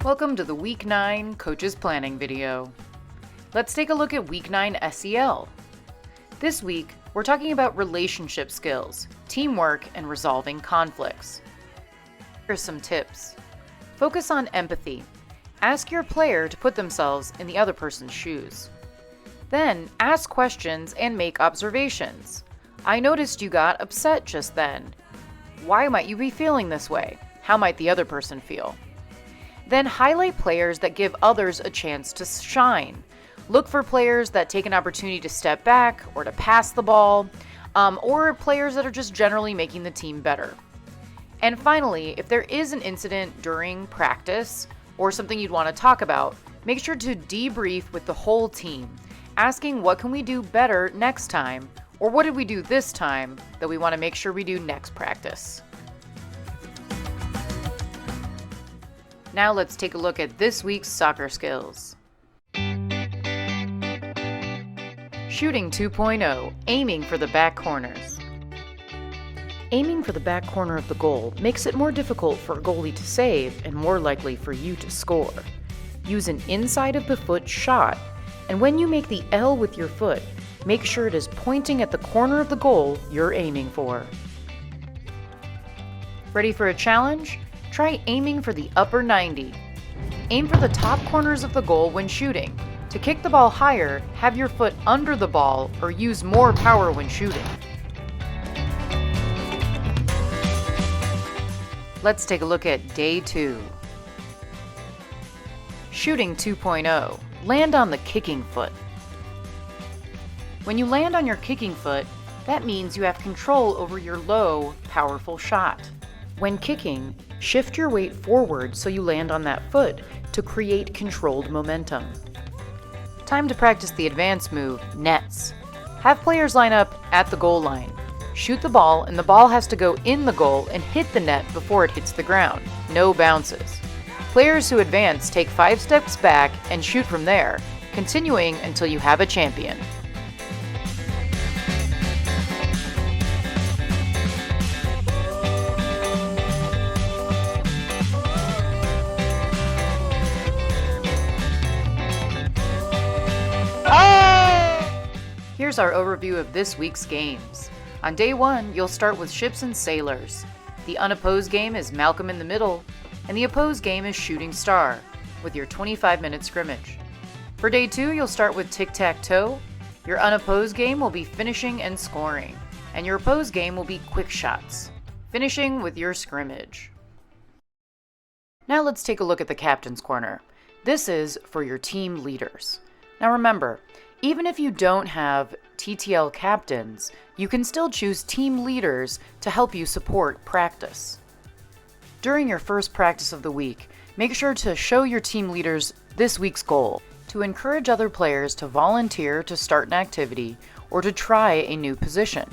Welcome to the Week 9 Coaches Planning video. Let's take a look at Week 9 SEL. This week, we're talking about relationship skills, teamwork, and resolving conflicts. Here's some tips. Focus on empathy. Ask your player to put themselves in the other person's shoes. Then, ask questions and make observations. I noticed you got upset just then. Why might you be feeling this way? How might the other person feel? Then highlight players that give others a chance to shine. Look for players that take an opportunity to step back or to pass the ball, or players that are just generally making the team better. And finally, if there is an incident during practice or something you'd want to talk about, make sure to debrief with the whole team, asking what can we do better next time, or what did we do this time that we want to make sure we do next practice. Now let's take a look at this week's soccer skills. Shooting 2.0, aiming for the back corners. Aiming for the back corner of the goal makes it more difficult for a goalie to save and more likely for you to score. Use an inside of the foot shot, and when you make the L with your foot, make sure it is pointing at the corner of the goal you're aiming for. Ready for a challenge? Try aiming for the upper 90. Aim for the top corners of the goal when shooting. To kick the ball higher, have your foot under the ball or use more power when shooting. Let's take a look at Day 2. Shooting 2.0. Land on the kicking foot. When you land on your kicking foot, that means you have control over your low, powerful shot. When kicking, shift your weight forward so you land on that foot to create controlled momentum. Time to practice the advanced move, nets. Have players line up at the goal line. Shoot the ball, and the ball has to go in the goal and hit the net before it hits the ground. No bounces. Players who advance take 5 steps back and shoot from there, continuing until you have a champion. Here's our overview of this week's games. On Day 1, you'll start with Ships and Sailors. The unopposed game is Malcolm in the Middle, and the opposed game is Shooting Star, with your 25-minute scrimmage. For Day 2, you'll start with Tic-Tac-Toe. Your unopposed game will be Finishing and Scoring, and your opposed game will be Quick Shots, finishing with your scrimmage. Now let's take a look at the Captain's Corner. This is for your team leaders. Now remember, even if you don't have TTL captains, you can still choose team leaders to help you support practice. During your first practice of the week, make sure to show your team leaders this week's goal: to encourage other players to volunteer to start an activity or to try a new position.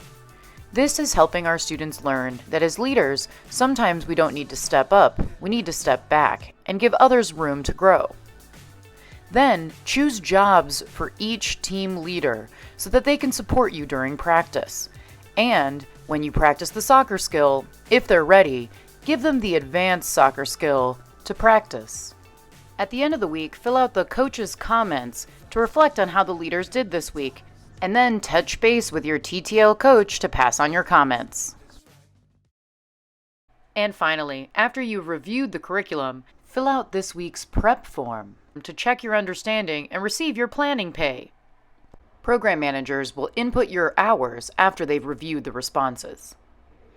This is helping our students learn that as leaders, sometimes we don't need to step up, we need to step back and give others room to grow. Then, choose jobs for each team leader so that they can support you during practice. And, when you practice the soccer skill, if they're ready, give them the advanced soccer skill to practice. At the end of the week, fill out the coach's comments to reflect on how the leaders did this week, and then touch base with your TTL coach to pass on your comments. And finally, after you've reviewed the curriculum, fill out this week's prep form to check your understanding and receive your planning pay. Program managers will input your hours after they've reviewed the responses.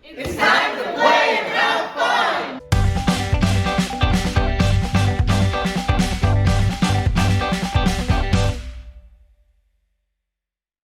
It's time to play and have fun!